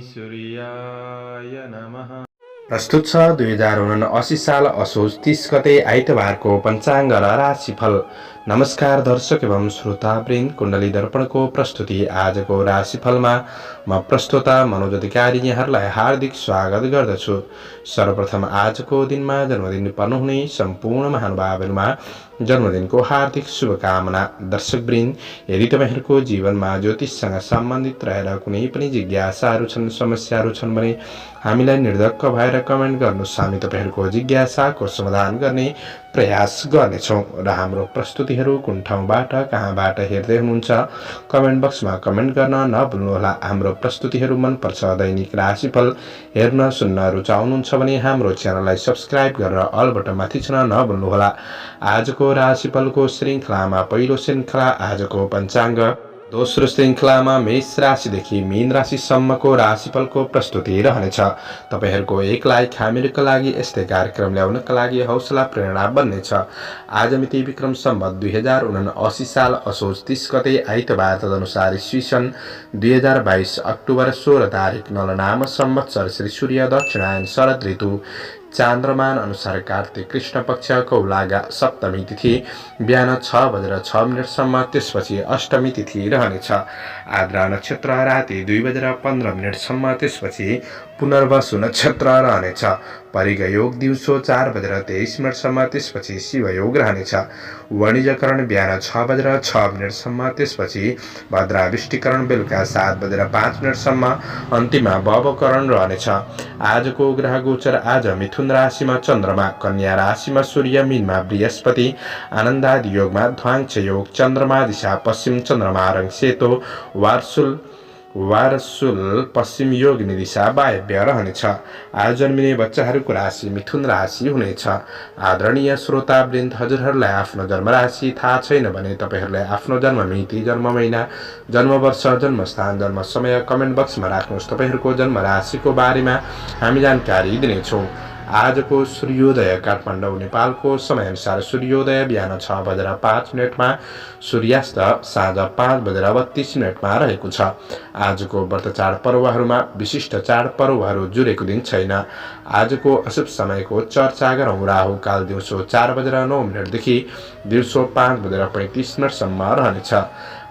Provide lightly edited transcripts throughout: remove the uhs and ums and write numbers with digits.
सूर्याय नमः। प्रस्तुत छ 2079 साल असोज 30 गते आइतबारको पञ्चाङ्ग र राशिफल। नमस्कार दर्शक एवं श्रोतावृन्द, कुण्डली दर्पणको प्रस्तुति आजको राशिफलमा म प्रस्तोता मनोज अधिकारी यहाँहरूलाई हार्दिक स्वागत गर्दछु। सर्वप्रथम आजको दिनमा जन्मदिन पर्नुहुने सम्पूर्ण महानुभावहरूमा जन्मदिनको हार्दिक शुभकामना। दर्शकवृन्द, यदि तपाईहरूको जीवनमा ज्योतिषसँग सम्बन्धित रहेर कुनै पनि जिज्ञासाहरू छन्, समस्याहरू छन् भने हामीलाई निर्धक्क भएर कमेन्ट गर्नुहोस्। हामी तपाईहरूको जिज्ञासाको समाधान गर्ने प्रयास गर्नेछौँ र हाम्रो प्रस्तुतिहरू कुन ठाउँबाट कहाँबाट हेर्दै हुनुहुन्छ कमेन्ट बक्समा कमेन्ट गर्न नभुल्नुहोला। हाम्रो प्रस्तुतिहरू मनपर्छ, दैनिक राशिफल हेर्न सुन्न रुचाउनुहुन्छ भने हाम्रो च्यानललाई सब्स्क्राइब गरेर अल बटनमाथि छन नभुल्नुहोला। आजको राशिफलको श्रृङ्खलामा पहिलो श्रृङ्खला आजको पञ्चाङ्ग, दोस्रो श्रृङ्खलामा मेष राशिदेखि मीन राशिसम्मको राशिफलको प्रस्तुति रहनेछ। तपाईहरूको एक लाइक हामीहरूका लागि यस्तै कार्यक्रम ल्याउनका लागि हौसला प्रेरणा बन्नेछ। आज मिति विक्रम सम्वत 2079 साल असोज 30 गते आइतबार, तदनुसार ईस्वी सन् 2022 अक्टोबर 16 तारिक नलनाम संवत्सर श्री सूर्य दक्षिणायन शरद ऋतु चान्द्रमान अनुसार कार्तिक कृष्ण पक्ष कौलागा सप्तमी तिथि बिहान 6:06 त्यसपछि अष्टमी तिथि रहनेछ। आद्रा नक्षत्र राति 2:15 त्यसपछि पुनर्वसु नक्षत्र रहनेछ। परिग योग दिउँसो 4:23 त्यसपछि शिवयोग रहनेछ। वाणिज्यकरण बिहान 6:06 त्यसपछि भद्राविष्टिकरण बेलुका 7:05 अन्तिममा भवकरण रहनेछ। आजको ग्रह गोचर आज मिथुन राशिमा चन्द्रमा, कन्या राशिमा सूर्य, मीनमा बृहस्पति, आनन्दादि योगमा ध्वांश योग, चन्द्रमा दिशा पश्चिम, चन्द्रमा रङ सेतो, वारसुल पश्चिम, योगिनी दिशा वायव्य रहनेछ। आज जन्मिने बच्चाहरूको राशि मिथुन राशि हुनेछ। आदरणीय श्रोतावृन्द, हजुरहरूलाई आफ्नो जन्म राशि थाहा छैन भने तपाईहरूले आफ्नो जन्म मिति, जन्म महिना, जन्म वर्ष, जन्मस्थान, जन्म समय कमेन्ट बक्समा राख्नुहोस्। तपाईहरूको जन्म राशिको बारेमा हामी जानकारी दिनेछौँ। आजको सूर्योदय काठमाडौँ नेपालको समयअनुसार सूर्योदय बिहान 6:05 सूर्यास्त साँझ 5:32 रहेको छ। आजको व्रत चाडपर्वहरूमा विशिष्ट चाडपर्वहरू जुरेको दिन छैन। आजको अशुभ समयको चर्चा गरौँ। राहु काल दिउँसो 4:09 देखि दिउँसो 5:35 रहनेछ।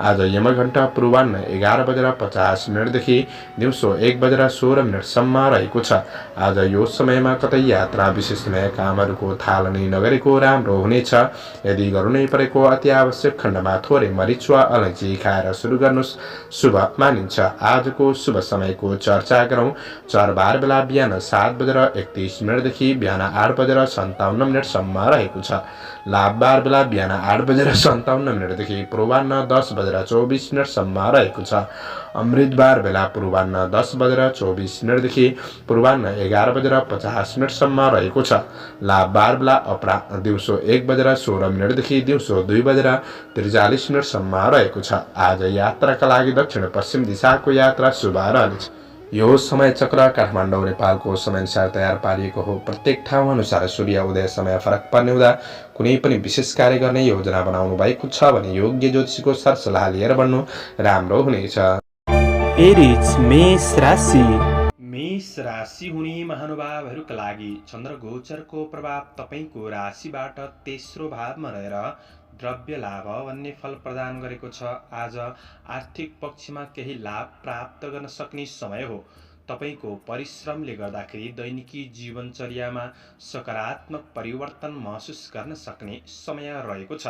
आज यमघण्टा पूर्वाह्न 11:50 देखि दिउँसो 1:16 रहेको छ। आज यो समयमा कतै यात्रा, विशेष नयाँ कामहरूको थालनी नगरेको राम्रो हुनेछ। यदि गर्नै परेको अति आवश्यक खण्डमा थोरै मरिच वा अलैँची खाएर सुरु गर्नुहोस्, शुभ मानिन्छ। आजको शुभ समयको चर्चा गरौँ। चरबार बेला बिहान 7:31 देखि बिहान 8:57 रहेको छ। लाभबार बेला बिहान 8:57 देखि पूर्वाह्न 10:24 रहेको छ। अमृतबार बेला पूर्वाह्न 10:24 देखि पूर्वाह्न 11:50 रहेको छ। लाभबार बेला अपराह्न दिउँसो 1:16 देखि दिउँसो 2:43 रहेको छ। आज यात्राका लागि दक्षिण पश्चिम दिशाको यात्रा शुभ रहनेछ। यो समय चक्र काठमाडौँ नेपालको समयअनुसार तयार पारिएको हो। प्रत्येक ठाउँ अनुसार सूर्य उदय समय फरक पर्ने हुँदा कुनै पनि विशेष कार्य गर्ने योजना बनाउनु भएको छ भने योग्य ज्योतिषीको सरसल्लाह लिएर बढ्नु राम्रो हुनेछ। एरिज मेष राशि। मेष राशि हुने महानुभावहरूका लागि चन्द्र गोचरको प्रभाव तपाईको राशिबाट तेस्रो भावमा रहेर द्रव्य लाभ भन्ने फल प्रदान गरेको छ। आज आर्थिक पक्षमा केही लाभ प्राप्त गर्न सक्ने समय हो। तपाईको परिश्रमले गर्दाखेरि दैनिकी जीवनचर्यामा सकारात्मक परिवर्तन महसुस गर्न सक्ने समय रहेको छ।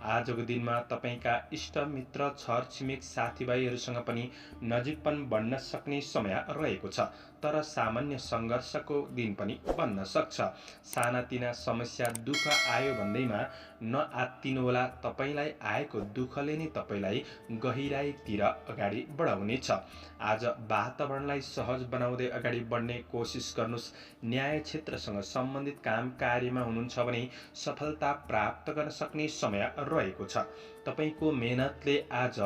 आजको दिनमा तपाईका इष्ट मित्र, छरछिमेक, साथीभाइहरूसँग पनि नजिकपन बढ्न सक्ने समय रहेको छ। तर सामान्य सङ्घर्षको दिन पनि बन्न सक्छ। सानातिना समस्या, दुःख आयो भन्दैमा नआत्तिनुहोला। तपाईलाई आएको दुःखले नै तपाईलाई गहिराईतिर अगाडि बढाउनेछ। आज वातावरणलाई सहज बनाउँदै अगाडि बढ्ने कोसिस गर्नुहोस्। न्याय क्षेत्रसँग सम्बन्धित काम कार्यमा हुनुहुन्छ भने सफलता प्राप्त गर्न सक्ने समय रहेको छ। तपाईँको मेहनतले आज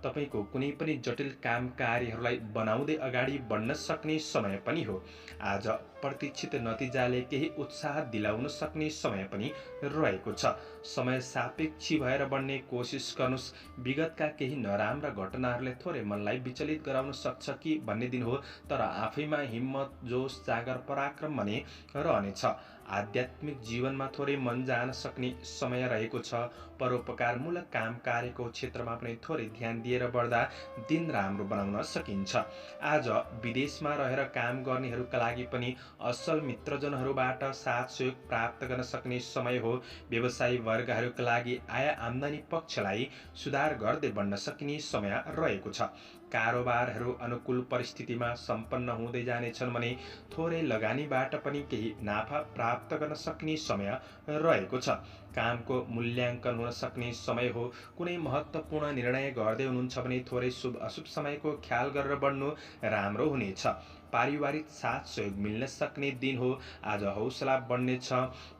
तपाईँको कुनै पनि जटिल काम कार्यहरूलाई बनाउँदै अगाडि बढ्न सक्ने समय पनि हो। आज प्रतीक्षित नतिजाले केही उत्साह दिलाउन सक्ने समय पनि रहेको छ। समय सापेक्षी भएर बढ्ने कोसिस गर्नुहोस्। विगतका केही नराम्रा घटनाहरूले थोरै मनलाई विचलित गराउन सक्छ कि भन्ने दिन हो, तर आफैमा हिम्मत, जोस, जागर, पराक्रम भने रहनेछ। आध्यात्मिक जीवनमा थोरै मन जान सक्ने समय रहेको छ। परोपकारमूलक काम कार्यको क्षेत्रमा पनि थोरै ध्यान दिएर बढ्दा दिन राम्रो बनाउन सकिन्छ। आज विदेशमा रहेर काम गर्नेहरूका लागि पनि असल मित्रजनहरूबाट साथ सहयोग प्राप्त गर्न सक्ने समय हो। व्यवसायी वर्गहरूका लागि आय आम्दानी पक्षलाई सुधार गर्दै बढ्न सकिने समय रहेको छ। कारोबारहरू अनुकूल परिस्थितिमा सम्पन्न हुँदै जानेछन् भने थोरै लगानीबाट पनि केही नाफा प्राप्त गर्न सक्ने समय रहेको छ। कामको मूल्याङ्कन हुन सक्ने समय हो। कुनै महत्त्वपूर्ण निर्णय गर्दै हुनुहुन्छ भने थोरै शुभ अशुभ समयको ख्याल गरेर बढ्नु राम्रो हुनेछ। पारिवारिक साथ सहयोग मिल्न सक्ने दिन हो। आज हौसला बढ्नेछ।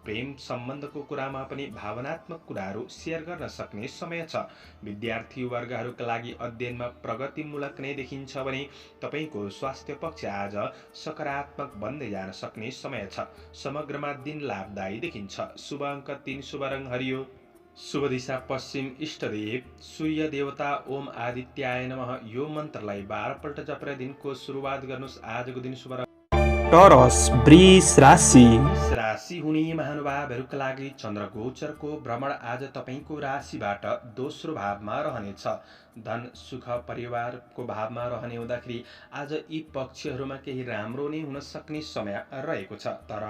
प्रेम सम्बन्धको कुरामा पनि भावनात्मक कुराहरू सेयर गर्न सक्ने समय छ। विद्यार्थी वर्गहरूका लागि अध्ययनमा प्रगतिमूलक नै देखिन्छ भने तपाईँको स्वास्थ्य पक्ष आज सकारात्मक बन्दै जान सक्ने समय छ। समग्रमा दिन लाभदायी देखिन्छ। शुभ अङ्क 3, शुभ रङ हरियो, शुभ दिशा पश्चिम, इष्टदेव सूर्य देवता ओम आदित्याय नमः। यो मन्त्रलाई 12 पल्ट जपेर दिनको सुरुवात गर्नुहोस्। आजको दिन शुभ टरस वृष राशि। राशि हुने महानुभावहरूका लागि चन्द्रगोचरको भ्रमण आज तपाईँको राशिबाट दोस्रो भावमा रहनेछ। धन सुख परिवारको भावमा रहने हुँदाखेरि आज यी पक्षहरूमा केही राम्रो नै हुन सक्ने समय रहेको छ। तर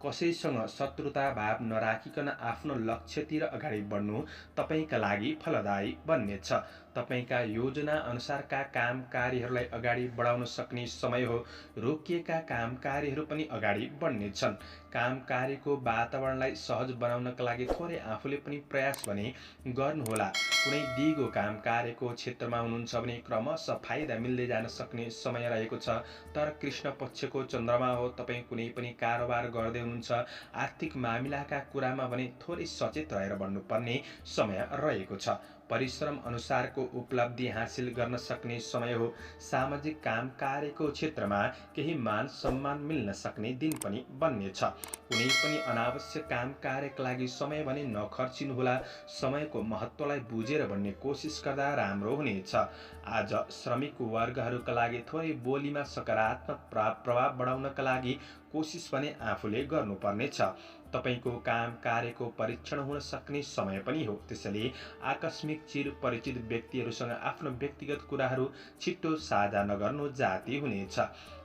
कसैसँग शत्रुता भाव नराखिकन आफ्नो लक्ष्यतिर अगाडि बढ्नु तपाईँका लागि फलदायी बन्नेछ। तपाईँका योजना अनुसारका काम कार्यहरूलाई अगाडि बढाउन सक्ने समय हो। रोकिएका काम कार्यहरू पनि अगाडि बढ्नेछन्। काम कार्यको वातावरणलाई सहज बनाउनका लागि थोरै आफूले पनि प्रयास भने गर्नुहोला। कुनै दिगो काम कार्यको क्षेत्रमा हुनुहुन्छ भने क्रमशः फाइदा मिल्दै जान सक्ने समय रहेको छ। तर कृष्ण पक्षको चन्द्रमा हो। तपाईँ कुनै पनि कारोबार गर्दै हुनुहुन्छ, आर्थिक मामिलाका कुरामा भने थोरै सचेत रहेर बढ्नुपर्ने समय रहेको छ। परिश्रम अनुसारको उपलब्धि हासिल गर्न सक्ने समय हो। सामाजिक काम कार्यको क्षेत्रमा केही मान सम्मान मिल्न सक्ने दिन पनि बन्नेछ। कुनै पनि अनावश्यक काम कार्यका लागि समय भने नखर्चिनुहोला। समयको महत्त्वलाई बुझेर बढ्ने कोसिस गर्दा राम्रो हुनेछ। आज श्रमिक वर्गहरूका लागि थोरै बोलीमा सकारात्मक प्रभाव बढाउनका लागि कोसिस भने आफूले गर्नुपर्नेछ। तपाईँको काम कार्यको परीक्षण हुन सक्ने समय पनि हो। त्यसैले आकस्मिक चिर परिचित व्यक्तिहरूसँग आफ्नो व्यक्तिगत कुराहरू छिट्टो साझा नगर्नु जाति हुनेछ।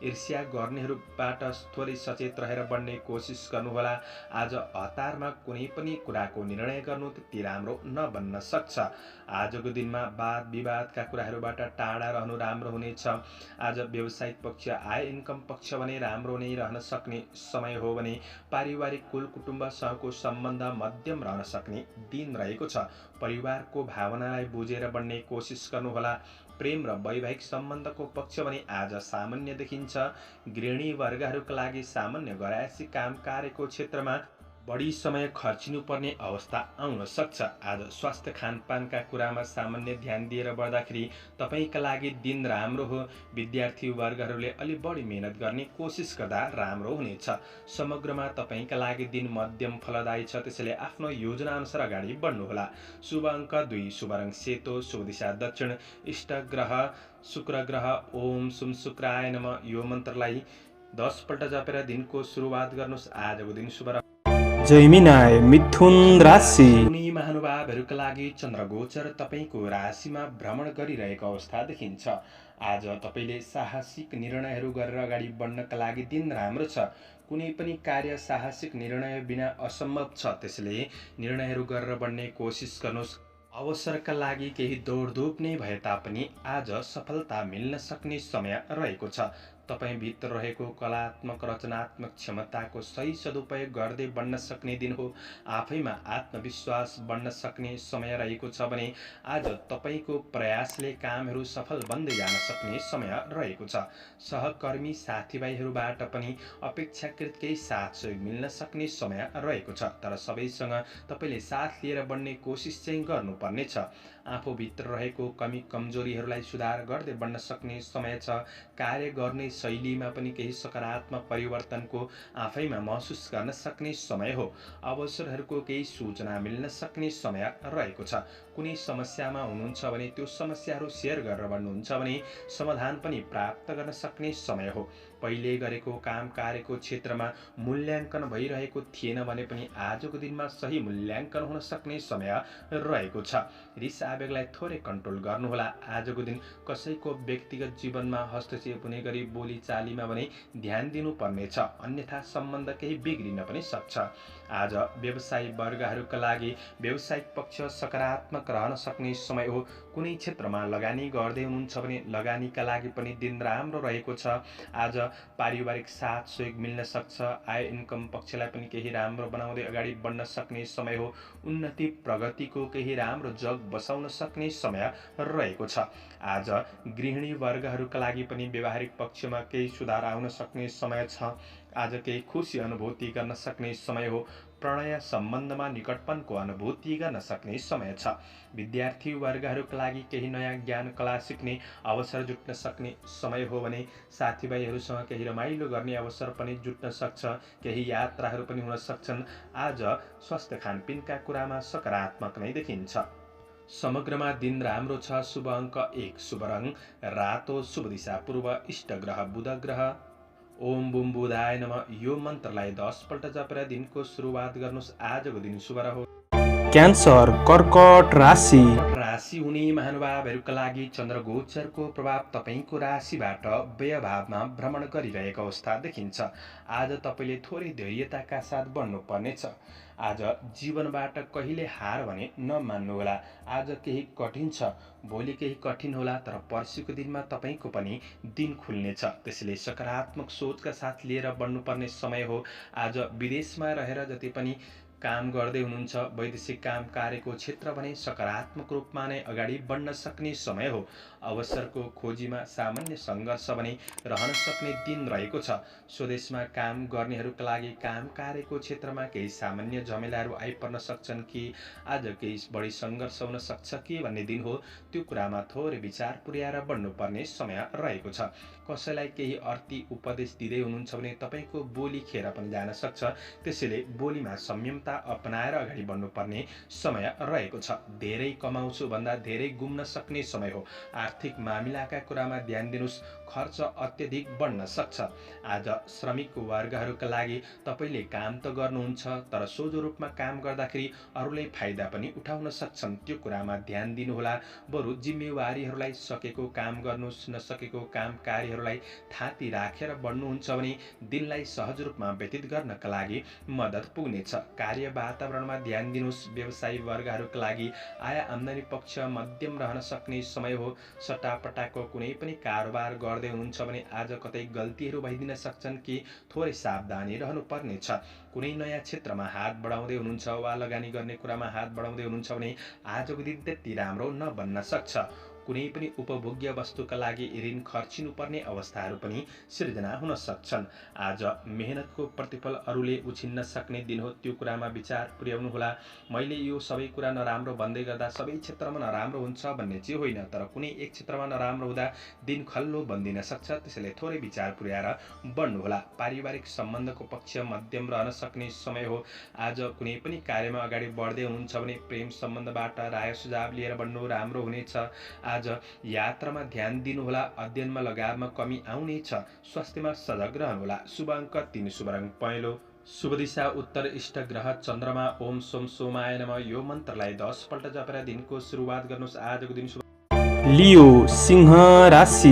ईर्ष्या गर्नेहरूबाट थोरै सचेत रहेर बढ्ने कोसिस गर्नुहोला। आज हतारमा कुनै पनि कुराको निर्णय गर्नु त्यति राम्रो नबन्न सक्छ। आजको दिनमा वाद विवादका कुराहरूबाट टाढा रहनु राम्रो हुनेछ। आज व्यावसायिक पक्ष आय इन्कम पक्ष भने राम्रो नै रहन सक्ने समय हो भने पारिवारिक कुल कुटुम्बसँगको सम्बन्ध मध्यम रहन सक्ने दिन रहेको छ। परिवारको भावनालाई बुझेर बढ्ने कोसिस गर्नुहोला। प्रेम र वैवाहिक सम्बन्धको पक्ष भने आज सामान्य देखिन्छ। गृहिणी वर्गहरूका लागि सामान्य घरायसी काम कार्यको क्षेत्रमा बढी समय खर्चिनुपर्ने अवस्था आउन सक्छ। आज स्वास्थ्य खानपानका कुरामा सामान्य ध्यान दिएर बढ्दाखेरि तपाईँका लागि दिन राम्रो हो। विद्यार्थी वर्गहरूले अलि बढी मेहनत गर्ने कोसिस गर्दा राम्रो हुनेछ। समग्रमा तपाईँका लागि दिन मध्यम फलदायी छ। त्यसैले आफ्नो योजना अनुसार अगाडि बढ्नुहोला। शुभ अङ्क 2, शुभ रङ सेतो, शुभ दिशा दक्षिण, इष्ट ग्रह शुक्र ग्रह ओम सुम शुक्राय नमः। यो मन्त्रलाई 10 पल्ट जपेर दिनको सुरुवात गर्नुहोस्। आजको दिन शुभ जैमिनाय मिथुन राशि। उनी महानुभावहरूका लागि चन्द्रगोचर तपाईँको राशिमा भ्रमण गरिरहेको अवस्था देखिन्छ। आज तपाईँले साहसिक निर्णयहरू गरेर अगाडि बढ्नका लागि दिन राम्रो छ। कुनै पनि कार्य साहसिक निर्णय बिना असम्भव छ। त्यसैले निर्णयहरू गरेर बढ्ने कोसिस गर्नुहोस्। अवसरका लागि केही दौडधुप नै भए तापनि आज सफलता मिल्न सक्ने समय रहेको छ। तपाईभित्र रहेको कलात्मक रचनात्मक क्षमताको सही सदुपयोग गर्दै बढ्न सक्ने दिन हो। आफैमा आत्मविश्वास बढ्न सक्ने समय रहेको छ भने आज तपाईको प्रयासले कामहरू सफल बन्दै जान सक्ने समय रहेको छ। सहकर्मी साथीभाइहरूबाट पनि अपेक्षाकृत केही साथ सहयोग मिल्न सक्ने समय रहेको छ, तर सबैसँग तपाईले साथ लिएर बढ्ने कोसिस चाहिँ गर्नुपर्ने छ। आफूभित्र रहेको कमी कमजोरीहरूलाई सुधार गर्दै बढ्न सक्ने समय छ। कार्य गर्ने शैलीमा पनि केही सकारात्मक परिवर्तनको आफैमा महसुस गर्न सक्ने समय हो। अवसरहरूको केही सूचना मिल्न सक्ने समय रहेको छ। कुनै समस्यामा हुनुहुन्छ भने त्यो समस्याहरू सेयर गरेर बढ्नुहुन्छ भने समाधान पनि प्राप्त गर्न सक्ने समय हो। पहिले गरेको काम कार्यको क्षेत्रमा मूल्याङ्कन भइरहेको थिएन भने पनि आजको दिनमा सही मूल्याङ्कन हुन सक्ने समय रहेको छ। रिस आवेगलाई थोरै कन्ट्रोल गर्नुहोला। आजको दिन कसैको व्यक्तिगत जीवनमा हस्तक्षेप हुने गरी बोलीचालीमा भने ध्यान दिनुपर्नेछ, अन्यथा सम्बन्ध केही बिग्रिन पनि सक्छ। आज व्यवसायी वर्गहरूका लागि व्यावसायिक पक्ष सकारात्मक रहन सक्ने समय हो। कुनै क्षेत्रमा लगानी गर्दै हुनुहुन्छ भने लगानीका लागि पनि दिन राम्रो रहेको छ। आज पारिवारिक साथ सहयोग मिल्न सक्छ। आय इन्कम पक्षलाई पनि केही राम्रो बनाउँदै अगाडि बढ्न सक्ने समय हो। उन्नति प्रगतिको केही राम्रो जग बसाउन सक्ने समय रहेको छ। आज गृहिणी वर्गहरूका लागि पनि व्यवहारिक पक्षमा केही सुधार आउन सक्ने समय छ। आज केही खुसी अनुभूति गर्न सक्ने समय हो। प्रणय सम्बन्धमा निकटपनको अनुभूति गर्न सक्ने समय छ। विद्यार्थी वर्गहरूका लागि केही नयाँ ज्ञान कला सिक्ने अवसर जुट्न सक्ने समय हो भने साथीभाइहरूसँग केही रमाइलो गर्ने अवसर पनि जुट्न सक्छ। केही यात्राहरू पनि हुन सक्छन्। आज स्वास्थ्य खानपिनका कुरामा सकारात्मक नै देखिन्छ। समग्रमा दिन राम्रो छ। शुभ अङ्क 1, शुभ रङ रातो, शुभ दिशा पूर्व, इष्ट ग्रह बुध ग्रह। ओम बुम बुधाय नमः। यो मन्त्रलाई 10 पल्ट जपेर दिनको सुरुवात गर्नुहोस्। आजको दिन शुभ रहोस्। क्यान्सर कर्कट राशि राशि हुने महानुभावहरूका लागि चन्द्रगोचरको प्रभाव तपाईको राशिबाट व्ययभावमा भ्रमण गरिरहेको अवस्था देखिन्छ। आज तपाईले थोरै धैर्यताका साथ बढ्नुपर्नेछ। आज जीवनबाट कहिले हार भने नमान्नुहोला। आज केही कठिन छ, भोलि केही कठिन होला, तर पर्सिको दिनमा तपाईको पनि दिन खुल्नेछ। त्यसैले सकारात्मक सोचका साथ लिएर बढ्नुपर्ने समय हो। आज विदेशमा रहेर जति पनि काम गर्दै हुनुहुन्छ, वैदेशिक काम कार्यको क्षेत्र भने सकारात्मक रूपमा नै अगाडि बढ्न सक्ने समय हो। अवसरको खोजीमा सामान्य सङ्घर्ष भने रहन सक्ने दिन रहेको छ। स्वदेशमा काम गर्नेहरूका लागि काम कार्यको क्षेत्रमा केही सामान्य झमेलाहरू आइपर्न सक्छन् कि आज केही बढी सङ्घर्ष हुन सक्छ कि भन्ने दिन हो। त्यो कुरामा थोरै विचार पुर्याएर बढ्नुपर्ने समय रहेको छ। कसैलाई केही अर्थी उपदेश दिँदै हुनुहुन्छ भने तपाईको बोली खेर पनि जान सक्छ। त्यसैले बोलीमा संयमता अपनाएर अगाडि बढ्नुपर्ने समय रहेको छ। धेरै कमाउँछु भन्दा धेरै गुम्न सक्ने समय हो। आर्थिक मामिलाका कुरामा ध्यान दिनुस्, खर्च अत्यधिक बढ्न सक्छ। आज श्रमिक वर्गहरूका लागि तपाईले काम त गर्नुहुन्छ, तर सोझो रूपमा काम गर्दाखेरि अरूले फाइदा पनि उठाउन सक्छन्। त्यो कुरामा ध्यान दिनुहोला। बरु जिम्मेवारीहरूलाई सकेको काम गर्नुहोस्, नसकेको काम कार्यहरूलाई थाती राखेर बढ्नुहुन्छ भने दिनलाई सहज रूपमा व्यतीत गर्नका लागि मद्दत पुग्नेछ। कार्य वातावरणमा ध्यान दिनुहोस्। व्यवसायी वर्गहरूका लागि आय आम्दानी पक्ष मध्यम रहन सक्ने समय हो। सट्टापट्टाको कुनै पनि कारोबार गर्दै हुनुहुन्छ भने आज कतै गल्तीहरू भइदिन सक्छन् कि थोरै सावधानी रहनुपर्नेछ। कुनै नयाँ क्षेत्रमा हात बढाउँदै हुनुहुन्छ वा लगानी गर्ने कुरामा हात बढाउँदै हुनुहुन्छ भने आजको दिन त्यति राम्रो नबन्न सक्छ। कुनै पनि उपभोग्य वस्तुका लागि ऋण खर्चिनुपर्ने अवस्थाहरू पनि सिर्जना हुन सक्छन्। आज मेहनतको प्रतिफल अरूले उछिन्न सक्ने दिन हो। त्यो कुरामा विचार पुर्याउनुहोला। मैले यो सबै कुरा नराम्रो भन्दै गर्दा सबै क्षेत्रमा नराम्रो हुन्छ भन्ने चाहिँ होइन, तर कुनै एक क्षेत्रमा नराम्रो हुँदा दिन खल्लो बन्दिन सक्छ। त्यसैले थोरै विचार पुर्याएर बढ्नुहोला। पारिवारिक सम्बन्धको पक्ष मध्यम रहन सक्ने समय हो। आज कुनै पनि कार्यमा अगाडि बढ्दै हुनुहुन्छ भने प्रेम सम्बन्धबाट राय सुझाव लिएर बढ्नु राम्रो हुनेछ। आज यात्रामा ध्यान दिनुहोला। अध्ययनमा लगावमा कमी आउनेछ। स्वास्थ्यमा सजग रहनुहोला। शुभ अङ्क 3, शुभ रङ पहेँलो, शुभ दिशा उत्तर, इष्ट ग्रह चन्द्रमा। ओम सोम सोमाय नमः। यो मन्त्रलाई 10 पल्ट जपेर दिनको सुरुवात गर्नुहोस्। आजको दिन शुभ। लियो सिंह राशि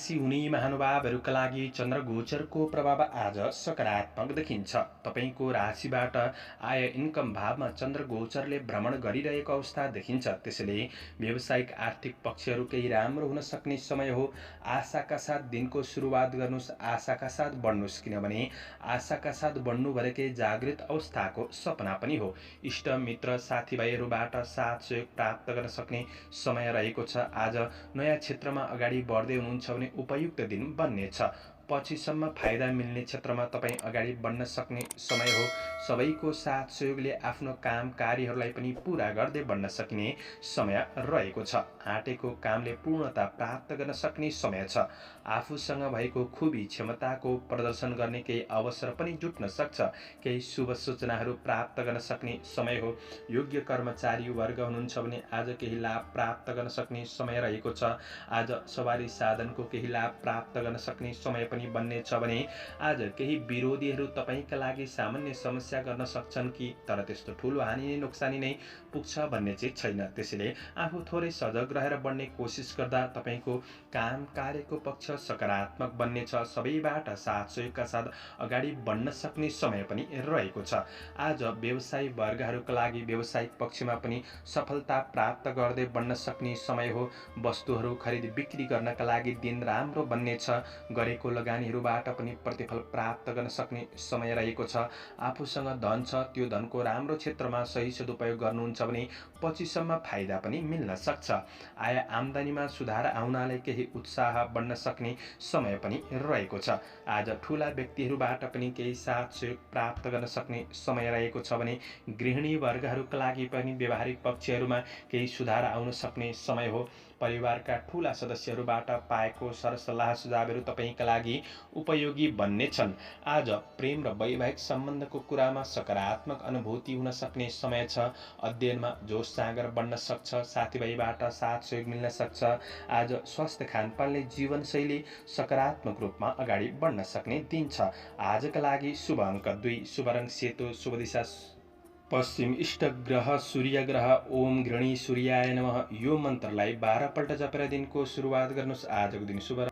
राशि हुने महानुभावहरूका लागि चन्द्रगोचरको प्रभाव आज सकारात्मक देखिन्छ। तपाईको राशिबाट आय इन्कम भावमा चन्द्रगोचरले भ्रमण गरिरहेको अवस्था देखिन्छ। त्यसैले व्यावसायिक आर्थिक पक्षहरू केही राम्रो हुन सक्ने समय हो। आशाका साथ दिनको सुरुवात गर्नुस्, आशाका साथ बढ्नुस्, किनभने आशाका साथ बढ्नु भनेकै जागृत अवस्थाको सपना पनि हो। इष्ट मित्र साथीभाइहरूबाट साथ सहयोग प्राप्त गर्न सक्ने समय रहेको छ। आज नयाँ क्षेत्रमा अगाडि बढ्दै हुनुहुन्छ भने उपयुक्त दिन बन्नेछ। पछिसम्म फाइदा मिल्ने क्षेत्रमा तपाईँ अगाडि बढ्न सक्ने समय हो। सबैको साथ सहयोगले आफ्नो काम कार्यहरूलाई पनि पूरा गर्दै बढ्न सकिने समय रहेको छ। आँटेको कामले पूर्णता प्राप्त गर्न सक्ने समय छ। आफूसँग भएको खुबी क्षमताको प्रदर्शन गर्ने केही अवसर पनि जुट्न सक्छ। केही शुभ सूचनाहरू प्राप्त गर्न सक्ने समय हो। योग्य कर्मचारी वर्ग हुनुहुन्छ भने आज केही लाभ प्राप्त गर्न सक्ने समय रहेको छ। आज सवारी साधनको केही लाभ प्राप्त गर्न सक्ने समय पनि बन्नेछ भने आज केही विरोधीहरू तपाईँका लागि सामान्य समस्या गर्न सक्छन् कि तर त्यस्तो ठुलो हानि नै नोक्सानी नै पुग्छ भन्ने चाहिँ छैन। त्यसैले आफू थोरै सजग रहेर बढ्ने कोसिस गर्दा तपाईँको काम कार्यको पक्ष सकारात्मक बन्नेछ। सबैबाट साथ सहयोगका साथ अगाडि बढ्न सक्ने समय पनि रहेको छ। आज व्यवसायी वर्गहरूका लागि व्यावसायिक पक्षमा पनि सफलता प्राप्त गर्दै बढ्न सक्ने समय हो। वस्तुहरू खरिद बिक्री गर्नका लागि दिन राम्रो बन्नेछ। गरेको लगानीहरूबाट पनि प्रतिफल प्राप्त गर्न सक्ने समय रहेको छ। आफूसँग धन छ, त्यो धनको राम्रो क्षेत्रमा सही सदुपयोग गर्नुहुन्छ भने पछिसम्म फाइदा पनि मिल्न सक्छ। आय आम्दानीमा सुधार आउनाले केही उत्साह बढ्न सक्ने समय पनि रहेको छ। आज ठुला व्यक्तिहरूबाट पनि केही साथ सहयोग प्राप्त गर्न सक्ने समय रहेको छ भने गृहिणी वर्गहरूका लागि पनि व्यावहारिक पक्षहरूमा केही सुधार आउन सक्ने समय हो। परिवारका ठूला सदस्यहरूबाट पाएको सरसल्लाह सुझावहरू तपाईँका लागि उपयोगी बन्नेछन्। आज प्रेम र वैवाहिक सम्बन्धको कुरामा सकारात्मक अनुभूति हुन सक्ने समय छ। अध्ययनमा जोस जाँगर बढ्न सक्छ। साथीभाइबाट साथ सहयोग मिल्न सक्छ। आज स्वस्थ खानपानले जीवनशैली सकारात्मक रूपमा अगाडि बढ्न सक्ने दिन छ। आजका लागि शुभ अङ्क 2, शुभ रङ सेतो, शुभ दिशा पश्चिम, इष्ट ग्रह सूर्य ग्रह। ओम गृणी सूर्याय नमः यो मन्त्रलाई 12 पल्ट जपेर दिनको सुरुवात गर्नुहोस्। आजको दिन शुभ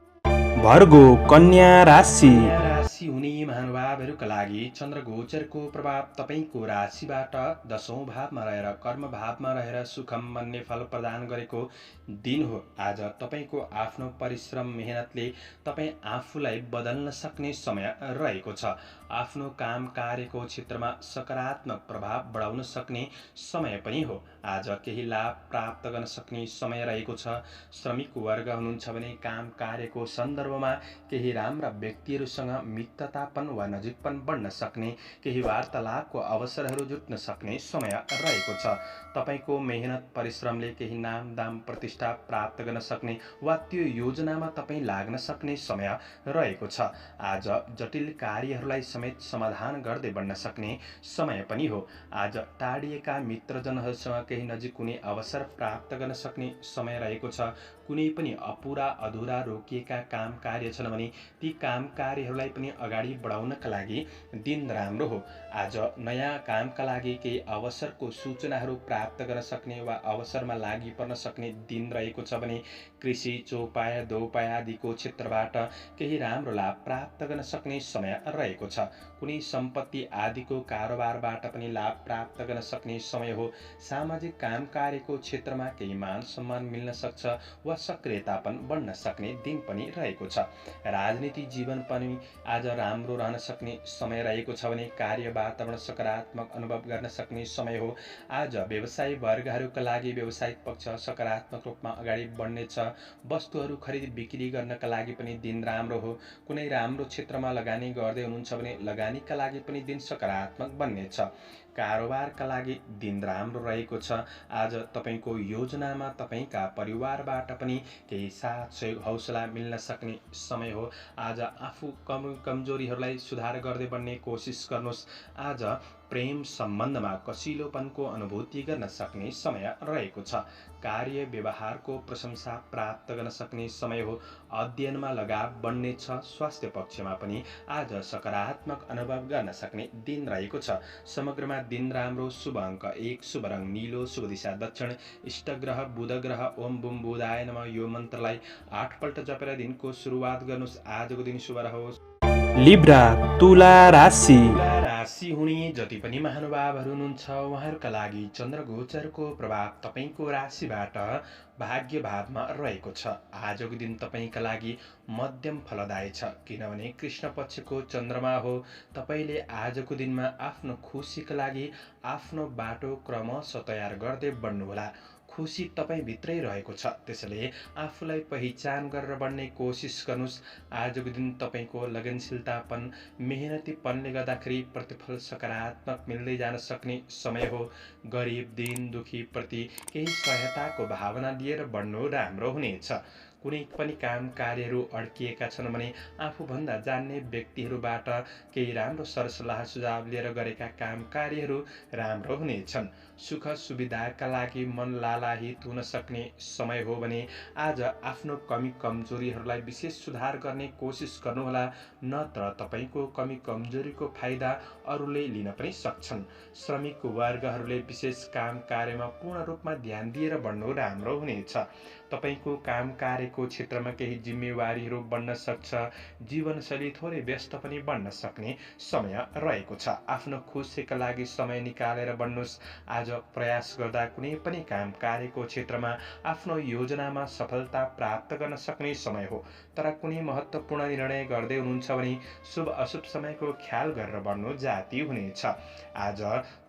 भर्गो कन्या राशि। राशि हुने महानुभावहरूका लागि चन्द्रगोचरको प्रभाव तपाईँको राशिबाट 10औं भावमा रहेर कर्म भावमा रहेर सुखम मान्ने फल प्रदान गरेको दिन हो। आज तपाईँको आफ्नो परिश्रम मेहनतले तपाईँ आफूलाई बदल्न सक्ने समय रहेको छ। आफ्नो काम कार्यको क्षेत्रमा सकारात्मक प्रभाव बढाउन सक्ने समय पनि हो। आज केही लाभ प्राप्त गर्न सक्ने समय रहेको छ। श्रमिक वर्ग हुनुहुन्छ भने काम कार्यको सन्दर्भमा केही राम्रा व्यक्तिहरूसँग मित्रतापन वा नजिकपन बढ्न सक्ने, केही वार्तालापको अवसरहरू जुट्न सक्ने समय रहेको छ। तपाईँको मेहनत परिश्रमले केही नाम दाम प्रतिष्ठा प्राप्त गर्न सक्ने वा त्यो योजनामा तपाईँ लाग्न सक्ने समय रहेको छ। आज जटिल कार्यहरूलाई समेत समाधान गर्दै बढ्न सक्ने समय पनि हो। आज टाढिएका मित्रजनहरूसँग केही नजिक हुने अवसर प्राप्त गर्न सक्ने समय रहेको छ। कुनै पनि अपुरा अधुरा रोकिएका काम कार्य छन् भने ती काम कार्यहरूलाई पनि अगाडि बढाउनका लागि दिन राम्रो हो। आज नयाँ कामका लागि केही अवसरको सूचनाहरू प्राप्त गर्न सक्ने वा अवसरमा लागि पर्न सक्ने दिन रहेको छ भने कृषि, चौपाया, दोपाया आदिको क्षेत्रबाट केही राम्रो लाभ प्राप्त गर्न सक्ने समय रहेको छ। कुनै सम्पत्ति आदिको कारोबारबाट पनि लाभ प्राप्त गर्न सक्ने समय हो। सामाजिक काम कार्यको क्षेत्रमा केही मान सम्मान मिल्न सक्छ वा सक्रियतापन बढ्न सक्ने दिन पनि रहेको छ। राजनीतिक जीवन पनि आज राम्रो रहन सक्ने समय रहेको छ भने कार्य वातावरण सकारात्मक अनुभव गर्न सक्ने समय हो। आज व्यवसायी वर्गहरूका लागि व्यावसायिक पक्ष सकारात्मक रूपमा अगाडि बढ्नेछ। वस्तुहरू खरिद बिक्री गर्नका लागि पनि दिन राम्रो हो। कुनै राम्रो क्षेत्रमा लगानी गर्दै हुनुहुन्छ भने लगानीका लागि पनि दिन सकारात्मक बन्नेछ। कारोबारका लागि दिन राम्रो रहेको छ। आज तपाईको योजनामा तपाईका परिवारबाट पनि केही साथ सहयोग हौसला मिल्न सक्ने समय हो। आज आफू कमजोर कमजोरीहरूलाई सुधार गर्दै बढ्ने कोसिस गर्नुहोस्। आज प्रेम सम्बन्धमा कसिलोपनको अनुभूति गर्न सक्ने समय रहेको छ। कार्य व्यवहारको प्रशंसा प्राप्त गर्न सक्ने समय हो। अध्ययनमा लगाव बढ्नेछ। स्वास्थ्य पक्षमा पनि आज सकारात्मक अनुभव गर्न सक्ने दिन रहेको छ। समग्रमा दिन राम्रो। शुभ अङ्क 1, शुभ रङ नीलो, शुभ दिशा दक्षिण, इष्ट ग्रह बुध ग्रह। ओम बुम बुधाय नमः यो मन्त्रलाई 8 पल्ट जपेर दिनको सुरुवात गर्नुहोस्। आजको दिन शुभ रहोस्। लिब्रा तुला राशि। तुला राशि हुने जति पनि महानुभावहरू हुनुहुन्छ उहाँहरूका लागि चन्द्रगोचरको प्रभाव तपाईँको राशिबाट भाग्य भावमा रहेको छ। आजको दिन तपाईँका लागि मध्यम फलदायी छ, किनभने कृष्ण पक्षको चन्द्रमा हो। तपाईँले आजको दिनमा आफ्नो खुसीका लागि आफ्नो बाटो क्रमशः तयार गर्दै बढ्नुहोला। खुसी तपाईँभित्रै रहेको छ, त्यसैले आफूलाई पहिचान गरेर बढ्ने कोसिस गर्नुहोस्। आजको दिन तपाईँको लगनशीलतापन, मेहनतीपनले गर्दाखेरि प्रतिफल सकारात्मक मिल्दै जान सक्ने समय हो। गरिब दीन दुखीप्रति केही सहायताको भावना लिएर बढ्नु राम्रो हुनेछ। कुनै पनि काम कार्यहरू अड्किएका छन् भने आफूभन्दा जान्ने व्यक्तिहरूबाट केही राम्रो सरसल्लाह सुझाव लिएर गरेका काम कार्यहरू राम्रो हुनेछन्। सुख सुविधाका लागि मन लालाहित हुन सक्ने समय हो भने आज आफ्नो कमी कमजोरीहरूलाई विशेष सुधार गर्ने कोसिस गर्नुहोला, नत्र तपाईँको कमी कमजोरीको फाइदा अरूले लिन पनि सक्छन्। श्रमिक वर्गहरूले विशेष काम कार्यमा पूर्ण रूपमा ध्यान दिएर बढ्नु राम्रो हुनेछ। तपाईँको काम कार्यको क्षेत्रमा केही जिम्मेवारीहरू बढ्न सक्छ। जीवनशैली थोरै व्यस्त पनि बढ्न सक्ने समय रहेको छ। आफ्नो खुसीका लागि समय निकालेर बढ्नुहोस्। आज प्रयास गर्दा कुनै पनि काम कार्यको क्षेत्रमा आफ्नो योजनामा सफलता प्राप्त गर्न सक्ने समय हो। तर कुनै महत्त्वपूर्ण निर्णय गर्दै हुनुहुन्छ भने शुभ अशुभ समयको ख्याल गरेर बढ्नु जाती हुनेछ। आज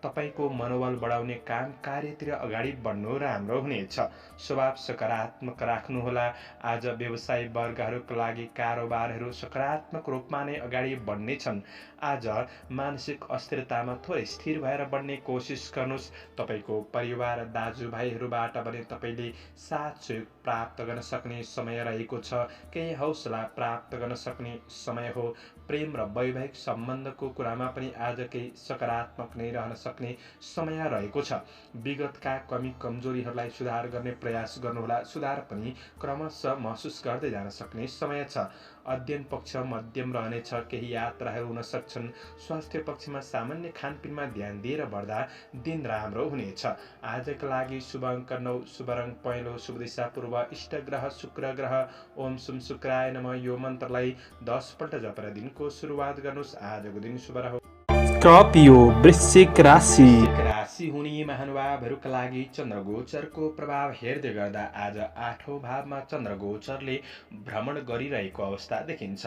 तपाईँको मनोबल बढाउने काम कार्यतिर अगाडि बढ्नु राम्रो हुनेछ। स्वभाव सकारात्मक राख्नुहोला। आज व्यवसायी वर्गहरूका लागि कारोबारहरू सकारात्मक रूपमा नै अगाडि बढ्नेछन्। आज मानसिक अस्थिरतामा थोरै स्थिर भएर बढ्ने कोसिस गर्नुहोस्। तपाईँको परिवार दाजुभाइहरूबाट भने तपाईँले साथ सहयोग प्राप्त गर्न सक्ने समय रहेको छ। केही हौसला प्राप्त गर्न सक्ने समय हो। प्रेम र वैवाहिक सम्बन्धको कुरामा पनि आज केही सकारात्मक नै रहन सक्ने समय रहेको छ। विगतका कमी कमजोरीहरूलाई सुधार गर्ने प्रयास गर्नुहोला। सुधार पनि क्रमशः महसुस गर्दै जान सक्ने समय छ। अध्ययन पक्ष मध्यम रहनेछ। केही यात्राहरू हुन सक्छन्। स्वास्थ्य पक्षमा सामान्य खानपिनमा ध्यान दिएर बढ्दा दिन राम्रो हुनेछ। आजका लागि शुभ अङ्क 9, शुभ रङ पहेँलो, शुभ दिशा पूर्व, इष्ट ग्रह शुक्र ग्रह। ओम सुम शुक्राय नमः यो मन्त्रलाई 10 पल्ट जपेर दिनको सुरुवात गर्नुहोस्। आजको दिन शुभ रहोस्। स्कर्पियो वृश्चिक राशि। वृश्चिक राशि हुने महानुभावहरूका लागि चन्द्रगोचरको प्रभाव हेर्दै गर्दा आज 8औं भावमा चन्द्रगोचरले भ्रमण गरिरहेको अवस्था देखिन्छ।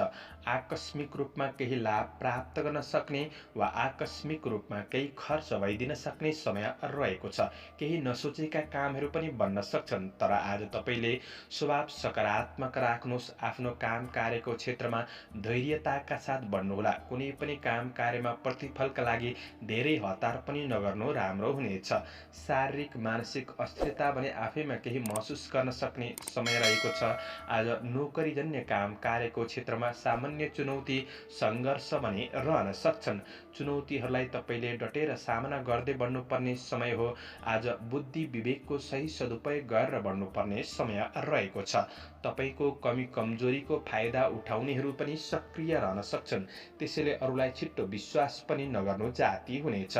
आकस्मिक रूपमा केही लाभ प्राप्त गर्न सक्ने वा आकस्मिक रूपमा केही खर्च भइदिन सक्ने समय रहेको छ। केही नसोचेका कामहरू पनि बन्न सक्छन्, तर आज तपाईँले स्वभाव सकारात्मक राख्नुहोस्। आफ्नो काम कार्यको क्षेत्रमा धैर्यताका साथ बढ्नुहोला। कुनै पनि काम कार्यमा प्रतिफलका लागि धेरै हतार पनि नगर्नु राम्रो हुनेछ। शारीरिक मानसिक अस्थिरता भने आफैमा केही महसुस गर्न सक्ने समय रहेको छ। आज नोकरीजन्य काम कार्यको क्षेत्रमा सामान्य चुनौती सङ्घर्ष भने रहन सक्छन्। चुनौतीहरूलाई तपाईँले डटेर सामना गर्दै बढ्नुपर्ने समय हो। आज बुद्धि विवेकको सही सदुपयोग गरेर बढ्नुपर्ने समय रहेको छ। तपाईँको कमी कमजोरीको फाइदा उठाउनेहरू पनि सक्रिय रहन सक्छन्, त्यसैले अरूलाई छिट्टो विश्वास पनि नगर्नु जाती हुनेछ।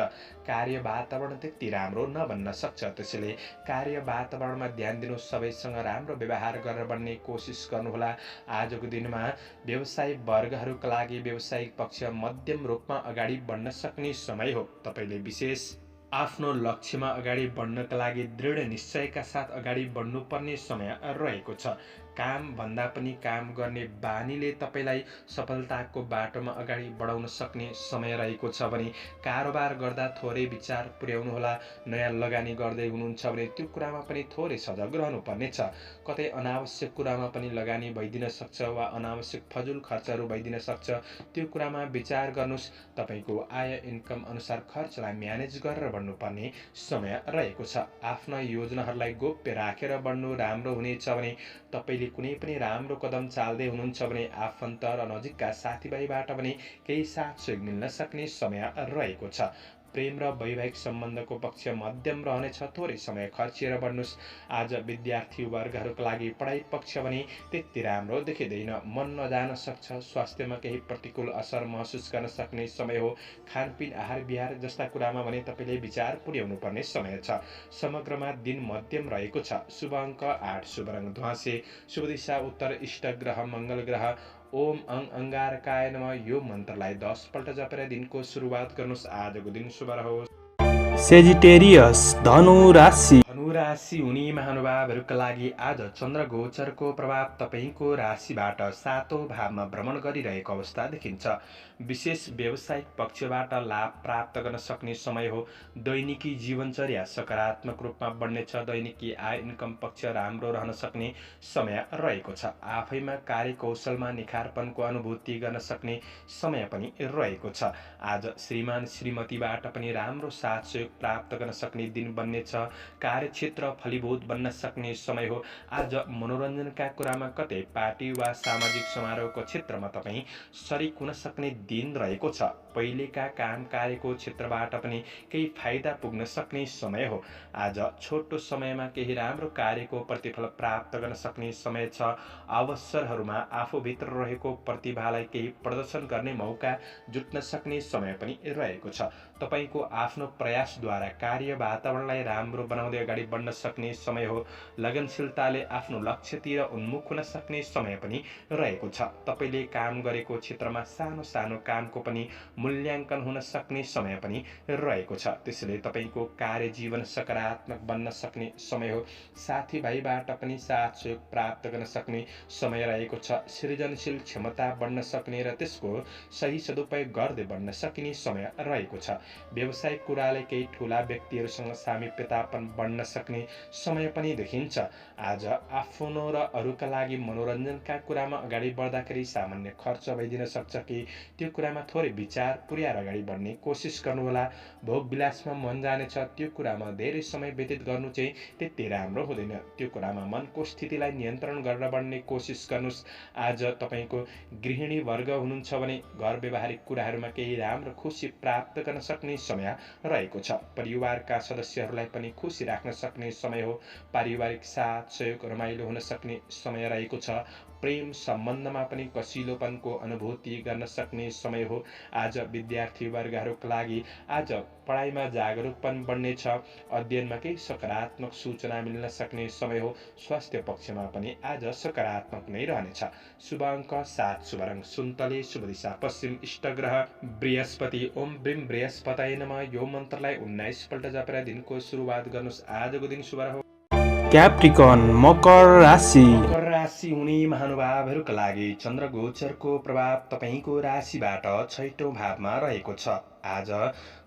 कार्य वातावरण त्यति राम्रो नबन्न सक्छ, त्यसैले कार्य वातावरणमा ध्यान दिनु। सबैसँग राम्रो व्यवहार गरेर बढ्ने कोसिस गर्नुहोला। आजको दिनमा व्यवसायी वर्गहरूका लागि व्यावसायिक पक्ष मध्यम रूपमा अगाडि बढ्न सक्ने समय हो। तपाईँले विशेष आफ्नो लक्ष्यमा अगाडि बढ्नका लागि दृढ निश्चयका साथ अगाडि बढ्नुपर्ने समय रहेको छ। काम भन्दा पनि काम गर्ने बानीले तपाईँलाई सफलताको बाटोमा अगाडि बढाउन सक्ने समय रहेको छ भने कारोबार गर्दा थोरै विचार पुर्याउनुहोला। नयाँ लगानी गर्दै हुनुहुन्छ भने त्यो कुरामा पनि थोरै सजग रहनुपर्नेछ। कतै अनावश्यक कुरामा पनि लगानी भइदिन सक्छ वा अनावश्यक फजुल खर्चहरू भइदिन सक्छ, त्यो कुरामा विचार गर्नुहोस्। तपाईँको आय इन्कम अनुसार खर्चलाई म्यानेज गरेर बढ्नुपर्ने समय रहेको छ। आफ्ना योजनाहरूलाई गोप्य राखेर बढ्नु राम्रो हुनेछ भने तपाईँले कुनै पनि राम्रो कदम चाल्दै हुनुहुन्छ भने आफन्त र नजिकका साथीभाइबाट पनि केही साथ सहयोग मिल्न सक्ने समय रहेको छ। प्रेम र वैवाहिक सम्बन्धको पक्ष मध्यम रहनेछ, थोरै समय खर्चिएर बढ्नुहोस्। आज विद्यार्थी वर्गहरूका लागि पढाइ पक्ष भने त्यति राम्रो देखिँदैन, मन नजान सक्छ, स्वास्थ्यमा केही प्रतिकूल असर महसुस गर्न सक्ने समय हो। खानपिन, आहार विहार जस्ता कुरामा भने तपाईँले विचार पुर्याउनु पर्ने समय छ। समग्रमा दिन मध्यम रहेको छ। शुभ अङ्क 8, शुभ रङ ध्वाँसे, शुभ दिशा उत्तर, इष्ट ग्रह मङ्गल ग्रह। ओम अंगारकाय नमः यो मन्त्रलाई 10 पल्ट जपेर दिनको सुरुवात गर्नुहोस्। आजको दिन शुभ रहोस्। सेजिटेरियस धनु राशि। धनु राशि हुने महानुभावहरूका लागि आज चन्द्र गोचरको प्रभाव तपाईँको राशिबाट 7औं भावमा भ्रमण गरिरहेको अवस्था देखिन्छ। विशेष व्यावसायिक पक्षबाट लाभ प्राप्त गर्न सक्ने समय हो। दैनिकी जीवनचर्या सकारात्मक रूपमा बढ्नेछ। दैनिकी आय इन्कम पक्ष राम्रो रहन सक्ने समय रहेको छ। आफैमा कार्यकौशलमा निखारपनको अनुभूति गर्न सक्ने समय पनि रहेको छ। आज श्रीमान श्रीमतीबाट पनि राम्रो साथ सहयोग प्राप्त गर्न सक्ने दिन बन्नेछ। कार्यक्षेत्र फलीभूत बन्न सक्ने समय हो। आज मनोरञ्जनका कुरामा कतै पार्टी वा सामाजिक समारोहको क्षेत्रमा तपाईँ सरिक हुन सक्ने दिन रहेको छ। पहिलेका काम कार्यको क्षेत्रबाट पनि केही फाइदा पुग्न सक्ने समय हो। आज छोटो समयमा केही राम्रो कार्यको प्रतिफल प्राप्त गर्न सक्ने समय छ। अवसरहरूमा आफूभित्र रहेको प्रतिभालाई केही प्रदर्शन गर्ने मौका जुट्न सक्ने समय पनि रहेको छ। तपाईँको आफ्नो प्रयासद्वारा कार्य वातावरणलाई राम्रो बनाउँदै अगाडि बढ्न सक्ने समय हो। लगनशीलताले आफ्नो लक्ष्यतिर उन्मुख हुन सक्ने समय पनि रहेको छ। तपाईँले काम गरेको क्षेत्रमा सानो सानो कामको पनि मूल्याङ्कन हुन सक्ने समय पनि रहेको छ। त्यसैले तपाईँको कार्यजीवन सकारात्मक बन्न सक्ने समय हो। साथीभाइबाट पनि साथ सहयोग प्राप्त गर्न सक्ने समय रहेको छ। सृजनशील क्षमता बढ्न सक्ने र त्यसको सही सदुपयोग गर्दै बढ्न सकिने समय रहेको छ। व्यावसायिक कुराले केही ठुला व्यक्तिहरूसँग सामिप्यतापन बढ्न सक्ने समय पनि देखिन्छ। आज आफ्नो र अरूका लागि मनोरञ्जनका कुरामा अगाडि बढ्दाखेरि सामान्य खर्च भइदिन सक्छ कि त्यो कुरामा थोरै विचार पुर्याएर अगाडि बढ्ने कोसिस गर्नुहोला। भोग विलासमा मन जानेछ, त्यो कुरामा धेरै समय व्यतीत गर्नु चाहिँ त्यति राम्रो हुँदैन। त्यो कुरामा मनको स्थितिलाई नियन्त्रण गरेर बढ्ने कोसिस गर्नुहोस्। आज तपाईँको गृहिणी वर्ग हुनुहुन्छ भने घर व्यवहारिक कुराहरूमा केही राम्रो खुसी प्राप्त गर्न सक्ने समय रहेको छ। परिवारका सदस्यहरूलाई पनि खुसी राख्न सक्ने समय हो। पारिवारिक साथ सहयोग रमाइलो हुन सक्ने समय रहेको छ। प्रेम सम्बन्धमा पनि कसिलोपनको अनुभूति गर्न सक्ने समय हो। आज विद्यार्थी वर्गहरूका लागि आज पढाइमा जागरुकपन बढ्नेछ। अध्ययनमा केही सकारात्मक सूचना मिल्न सक्ने समय हो। स्वास्थ्य पक्षमा पनि आज सकारात्मक नै रहनेछ। शुभ अङ्क 7, शुभ रङ सुन्तले, शुभ दिशा पश्चिम, इष्ट ग्रह बृहस्पति। ओम ब्रीम बृहस्पतये नमः यो मन्त्रलाई 19 पल्ट जपेर दिनको सुरुवात गर्नुहोस्। आजको दिन शुभ रहोस्। क्याप्रिकन मकर राशि। मकर राशि हुने महानुभावहरूका लागि चन्द्र गोचरको प्रभाव तपाईँको राशिबाट 6औं भावमा रहेको छ। आज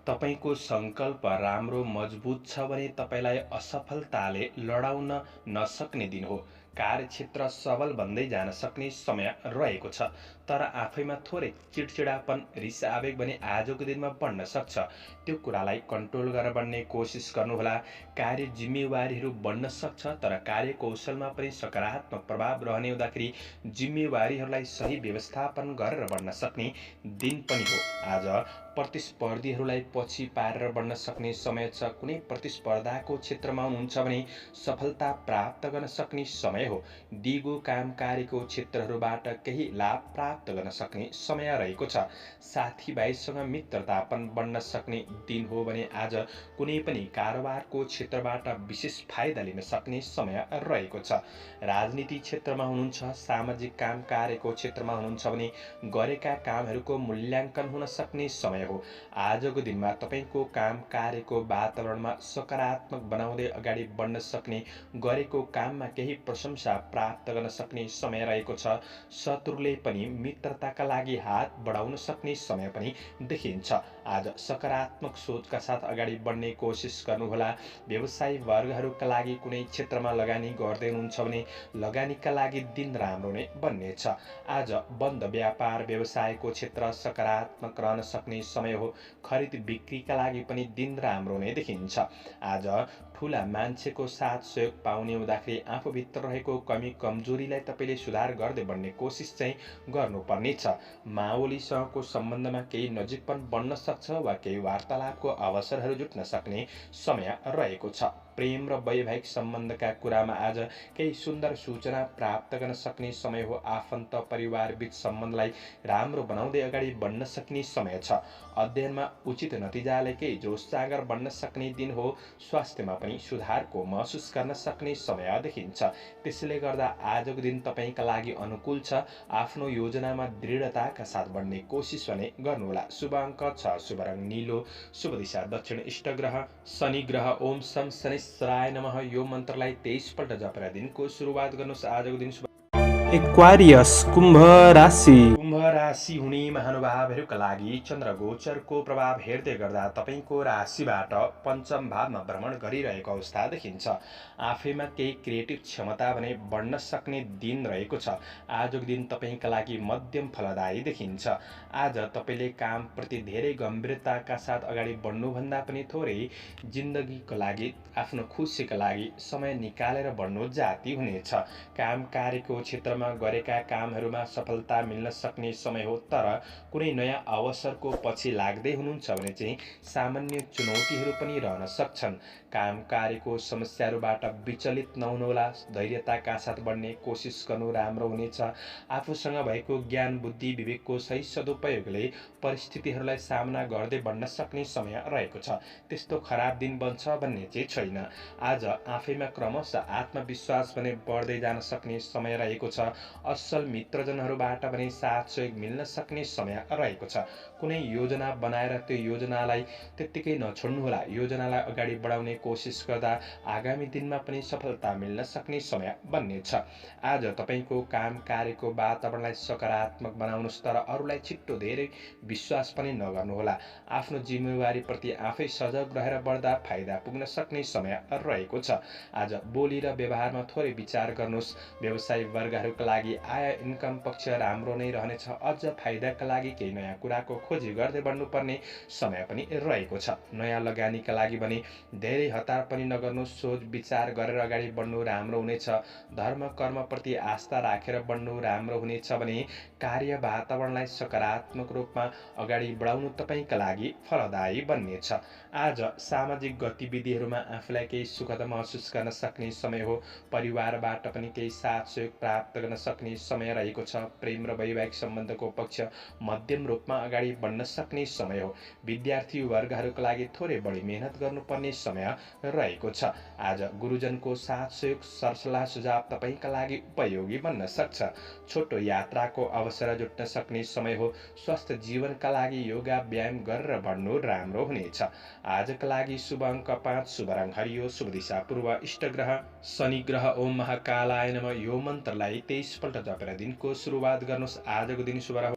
तपाईँको सङ्कल्प राम्रो मजबुत छ भने तपाईँलाई असफलताले लडाउन नसक्ने दिन हो। कार्यक्षेत्र सबल बन्दै जान सक्ने समय रहेको छ। तर आफैमा थोरै चिडचिडापन, रिस आवेग भने आजको दिनमा बढ्न सक्छ। त्यो कुरालाई कन्ट्रोल गरेर बढ्ने कोसिस गर्नुहोला। कार्य जिम्मेवारीहरू बढ्न सक्छ, तर कार्यकौशलमा पनि सकारात्मक प्रभाव रहने हुँदाखेरि जिम्मेवारीहरूलाई सही व्यवस्थापन गरेर बढ्न सक्ने दिन पनि हो। आज प्रतिस्पर्धीहरूलाई पछि पारेर बढ्न सक्ने समय छ। कुनै प्रतिस्पर्धाको क्षेत्रमा हुनुहुन्छ भने सफलता प्राप्त गर्न सक्ने समय हो। दिगो काम कार्यको क्षेत्रहरूबाट केही लाभ प्राप्त गर्न सक्ने समय रहेको छ। साथीभाइसँग मित्रतापन बढ्न सक्ने दिन हो भने आज कुनै पनि कारोबारको क्षेत्रबाट विशेष फाइदा लिन सक्ने समय रहेको छ। राजनीति क्षेत्रमा हुनुहुन्छ, सामाजिक काम कार्यको क्षेत्रमा हुनुहुन्छ भने गरेका कामहरूको मूल्याङ्कन हुन सक्ने समय हो। आजको दिनमा तपाईँको काम कार्यको वातावरणमा सकारात्मक बनाउँदै अगाडि बढ्न सक्ने, गरेको काममा केही प्रशंसा प्राप्त गर्न सक्ने समय रहेको छ। शत्रुले पनि मित्रताका लागि हात बढाउन सक्ने समय पनि देखिन्छ। आज सकारात्मक सोचका साथ अगाडि बढ्ने कोसिस गर्नुहोला। व्यवसायी वर्गहरूका लागि कुनै क्षेत्रमा लगानी गर्दै हुनुहुन्छ भने लगानीका लागि दिन राम्रो नै बन्नेछ। आज बन्द व्यापार व्यवसायको क्षेत्र सकारात्मक रहन सक्ने समय हो। खरिद बिक्रीका लागि पनि दिन राम्रो नै देखिन्छ। आज ठुला मान्छेको साथ सहयोग पाउने हुँदाखेरि आफूभित्र रहेको कमी कमजोरीलाई तपाईँले सुधार गर्दै बढ्ने कोसिस चाहिँ गर्नुपर्नेछ। माओलीसँगको सम्बन्धमा केही नजिकपन बढ्न सक्छ वा केही वार्तालापको अवसरहरू जुट्न सक्ने समय रहेको छ। प्रेम र वैवाहिक सम्बन्धका कुरामा आज केही सुन्दर सूचना प्राप्त गर्न सक्ने समय हो। आफन्त परिवार बीच सम्बन्धलाई राम्रो बनाउँदै अगाडि बढ्न सक्ने समय छ। अध्ययनमा उचित नतिजाले केही जोस जाँगर बन्न सक्ने दिन हो। स्वास्थ्यमा पनि सुधारको महसुस गर्न सक्ने समय देखिन्छ। त्यसैले गर्दा आजको दिन तपाईँका लागि अनुकूल छ। आफ्नो योजनामा दृढताका साथ बढ्ने कोसिस भने गर्नुहोला। शुभ अङ्क 6, शुभ रङ नीलो, शुभ दिशा दक्षिण, इष्ट ग्रह शनि ग्रह। ओम सम शनिश्चराय नमः यो मन्त्रलाई 23 पल्ट जपेर दिनको सुरुवात गर्नुहोस्। आजको दिन एक्वारियस कुम्भ राशि। कुम्भ राशि हुने महानुभावहरूका लागि चन्द्र गोचरको प्रभाव हेर्दै गर्दा तपाईँको राशिबाट पञ्चम भावमा भ्रमण गरिरहेको अवस्था देखिन्छ। आफैमा केही क्रिएटिभ क्षमता भने बढ्न सक्ने दिन रहेको छ। आजको दिन तपाईँका लागि मध्यम फलदायी देखिन्छ। आज तपाईँले कामप्रति धेरै गम्भीरताका साथ अगाडि बढ्नुभन्दा पनि थोरै जिन्दगीको लागि, आफ्नो खुसीका लागि समय निकालेर बढ्नु जाति हुनेछ। काम कार्यको क्षेत्रमा गरेका कामहरूमा सफलता मिल्न सक्ने समय हो। तर कुनै नयाँ अवसरको पछि लाग्दै हुनुहुन्छ भने चाहिँ सामान्य चुनौतीहरू पनि रहन सक्छन्। काम कार्यको समस्याहरूबाट विचलित नहुनुहोला। धैर्यताका साथ बढ्ने कोसिस गर्नु राम्रो हुनेछ। आफूसँग भएको ज्ञान बुद्धि विवेकको सही सदुपयोगले परिस्थितिहरूलाई सामना गर्दै बढ्न सक्ने समय रहेको छ। त्यस्तो खराब दिन बन्छ भन्ने चाहिँ छैन। आज आफैमा क्रमशः आत्मविश्वास भने बढ्दै जान सक्ने समय रहेको छ। असल मित्रजनहरूबाट पनि साथ सहयोग मिल्न सक्ने समय रहेको छ। कुनै योजना बनाएर त्यो योजनालाई त्यत्तिकै नछोड्नुहोला। योजनालाई अगाडि बढाउने कोसिस गर्दा आगामी दिनमा पनि सफलता मिल्न सक्ने समय बन्नेछ। आज तपाईँको काम कार्यको वातावरणलाई सकारात्मक बनाउनुहोस्, तर अरूलाई छिट्टो धेरै विश्वास पनि नगर्नुहोला। आफ्नो जिम्मेवारीप्रति आफै सजग रहेर बढ्दा फाइदा पुग्न सक्ने समय रहेको छ। आज बोली र व्यवहारमा थोरै विचार गर्नुहोस्। व्यवसायी वर्गहरूका लागि आय इन्कम पक्ष राम्रो नै रहनेछ। अझ फाइदाका लागि केही नयाँ कुराको खोजी गर्दै बढ्नुपर्ने समय पनि रहेको छ। नयाँ लगानीका लागि भने धेरै हतार पनि नगर्नु, सोच विचार गरेर अगाडि बढ्नु राम्रो हुनेछ। धर्म कर्मप्रति आस्था राखेर बढ्नु राम्रो हुनेछ भने कार्य वातावरणलाई सकारात्मक रूपमा अगाडि बढाउनु तपाईँका लागि फलदायी बन्नेछ। आज सामाजिक गतिविधिहरूमा आफूलाई केही सुखद महसुस गर्न सक्ने समय हो। परिवारबाट पनि केही साथ सहयोग प्राप्त गर्न सक्ने समय रहेको छ। प्रेम र वैवाहिक सम्बन्धको पक्ष मध्यम रूपमा अगाडि बढ्न सक्ने समय हो। विद्यार्थी वर्गहरूका लागि थोरै बढी मेहनत गर्नुपर्ने समय रहेको छ। आज गुरुजनको साथ सहयोग सरसल्लाह सुझाव तपाईँका लागि उपयोगी बन्न सक्छ। छोटो यात्राको अवसर जुट्न सक्ने समय हो। स्वस्थ जीवनका लागि योगा व्यायाम गरेर बढ्नु राम्रो हुनेछ। आजका लागि शुभ अङ्क 5, शुभ रङ हरियो, शुभ दिशा पूर्व, इष्ट ग्रह शनि ग्रह। ओम महाकालाय नमः यो मन्त्रलाई 23 पल्ट जपेर दिनको सुरुवात गर्नुहोस्। आजको दिन शुभ रह्यो।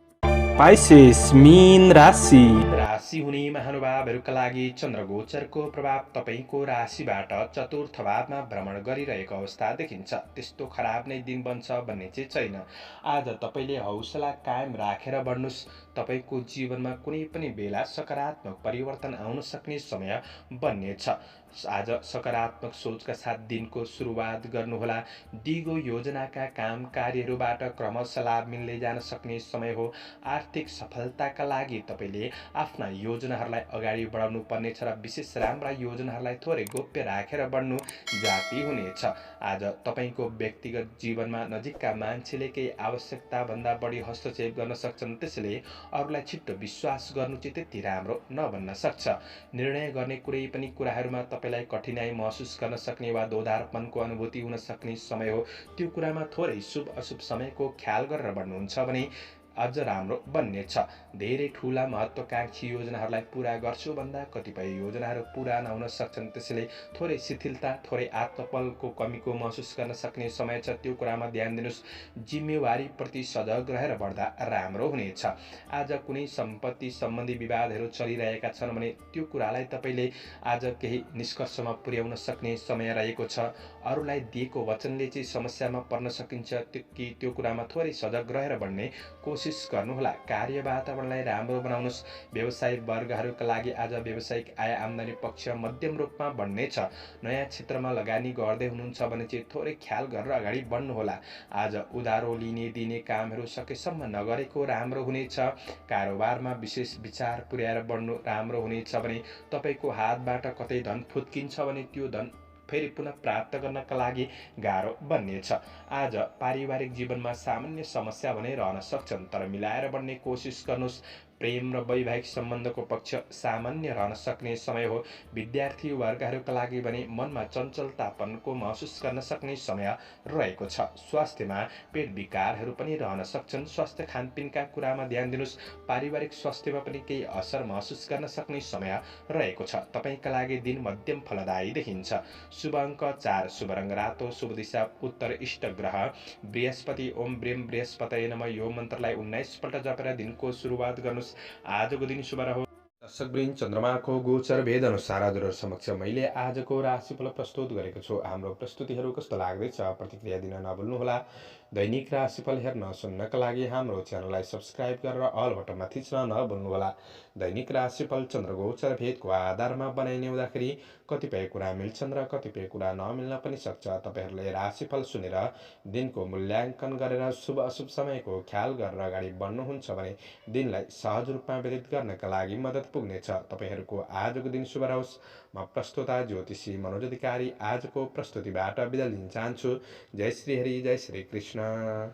पाइसेस मीन राशि। राशि हुने महानुभावहरूका लागि चन्द्र गोचरको प्रभाव तपाईँको राशिबाट चतुर्थ भावमा भ्रमण गरिरहेको अवस्था देखिन्छ। त्यस्तो खराब नै दिन बन्छ भन्ने चाहिँ छैन। आज तपाईँले हौसला कायम राखेर बढ्नुहोस्। तपाईँको जीवनमा कुनै पनि बेला सकारात्मक परिवर्तन आउन सक्ने समय बन्नेछ। आज सकारात्मक सोचका साथ दिनको सुरुवात गर्नुहोला। दिगो योजनाका काम कार्यहरूबाट क्रमशः लाभ मिल्दै जान सक्ने समय हो। आर्थिक सफलताका लागि तपाईँले आफ्ना योजनाहरूलाई अगाडि बढाउनु पर्नेछ र विशेष राम्रा योजनाहरूलाई थोरै गोप्य राखेर बढ्नु जाति हुनेछ। आज तपाईँको व्यक्तिगत जीवनमा नजिकका मान्छेले केही आवश्यकताभन्दा बढी हस्तक्षेप गर्न सक्छन्। त्यसैले अरूलाई छिट्टो विश्वास गर्नु चाहिँ त्यति राम्रो नबन्न सक्छ। निर्णय गर्ने कुनै पनि कुराहरूमा तपाईँलाई कठिनाई महसुस गर्न सक्ने वा दोधारपनको अनुभूति हुन सक्ने समय हो। त्यो कुरामा थोरै शुभ अशुभ समयको ख्याल गरेर बढ्नुहुन्छ भने अझ राम्रो बन्नेछ। धेरै ठुला महत्त्वकांक्षी योजनाहरूलाई पूरा गर्छु भन्दा कतिपय योजनाहरू पूरा नहुन सक्छन्। त्यसैले थोरै शिथिलता, थोरै आत्मबलको कमीको महसुस गर्न सक्ने समय छ। त्यो कुरामा ध्यान दिनुहोस्। जिम्मेवारीप्रति सजग रहेर बढ्दा राम्रो हुनेछ। आज कुनै सम्पत्ति सम्बन्धी विवादहरू चलिरहेका छन् भने त्यो कुरालाई तपाईँले आज केही निष्कर्षमा पुर्याउन सक्ने समय रहेको छ। अरूलाई दिएको वचनले चाहिँ समस्यामा पर्न सकिन्छ कि त्यो कुरामा थोरै सजग रहेर बढ्ने कोसिस कोसिस गर्नुहोला। कार्य वातावरणलाई राम्रो बनाउनुहोस्। व्यवसायिक वर्गहरूका लागि आज व्यावसायिक आय आम्दानी पक्ष मध्यम रूपमा बढ्नेछ। नयाँ क्षेत्रमा लगानी गर्दै हुनुहुन्छ भने चाहिँ थोरै ख्याल गरेर अगाडि बढ्नुहोला। आज उधारो लिने दिने कामहरू सकेसम्म नगरेको राम्रो हुनेछ। कारोबारमा विशेष विचार पुर्याएर बढ्नु राम्रो हुनेछ भने तपाईँको हातबाट कतै धन फुत्किन्छ भने त्यो धन फेरि पुनः प्राप्त गर्नका लागि गाह्रो बन्नेछ। आज पारिवारिक जीवनमा सामान्य समस्या भने रहन सक्छन्, तर मिलाएर बढ्ने कोसिस गर्नुहोस्। प्रेम र वैवाहिक सम्बन्धको पक्ष सामान्य रहन सक्ने समय हो। विद्यार्थी वर्गहरूका लागि भने मनमा चञ्चलतापनको महसुस गर्न सक्ने समय रहेको छ। स्वास्थ्यमा पेट विकारहरू पनि रहन सक्छन्। स्वास्थ्य खानपिनका कुरामा ध्यान दिनुहोस्। पारिवारिक स्वास्थ्यमा पनि केही असर महसुस गर्न सक्ने समय रहेको छ। तपाईँका लागि दिन मध्यम फलदायी देखिन्छ। शुभ अङ्क 4, शुभ रङ रातो, शुभ दिशा उत्तर, इष्ट ग्रह बृहस्पति। ओम ब्रेम बृहस्पतये नमः यो मन्त्रलाई 19 पल्ट जपेर दिनको सुरुवात गर्नुहोस्। आजको दिन शुभ रहोस्। दर्शकवृन्द, चन्द्रमाको गोचर भेद अनुसार हजुरहरू समक्ष मैले आजको राशिफल प्रस्तुत गरेको छु। हाम्रो प्रस्तुतिहरू कस्तो लाग्दैछ प्रतिक्रिया दिन नभुल्नुहोला। दैनिक राशिफल हेर्न सुन्नका लागि हाम्रो च्यानललाई सब्सक्राइब गरेर अल बटनमा थिच्न नभुल्नुहोला। दैनिक राशिफल चन्द्रगोचर भेदको आधारमा बनाइने हुँदाखेरि कतिपय कुरा मिल्छन् र कतिपय कुरा नमिल्न पनि सक्छ। तपाईँहरूले राशिफल सुनेर दिनको मूल्याङ्कन गरेर शुभ अशुभ समयको ख्याल गरेर अगाडि बढ्नुहुन्छ भने दिनलाई सहज रूपमा व्यतीत गर्नका लागि मद्दत पुग्नेछ। तपाईँहरूको आजको दिन शुभ रहोस्। म प्रस्तुता ज्योतिषी मनोज अधिकारी आजको प्रस्तुतिबाट बिदा लिन चाहन्छु। जय श्री हरि, जय श्री कृष्ण।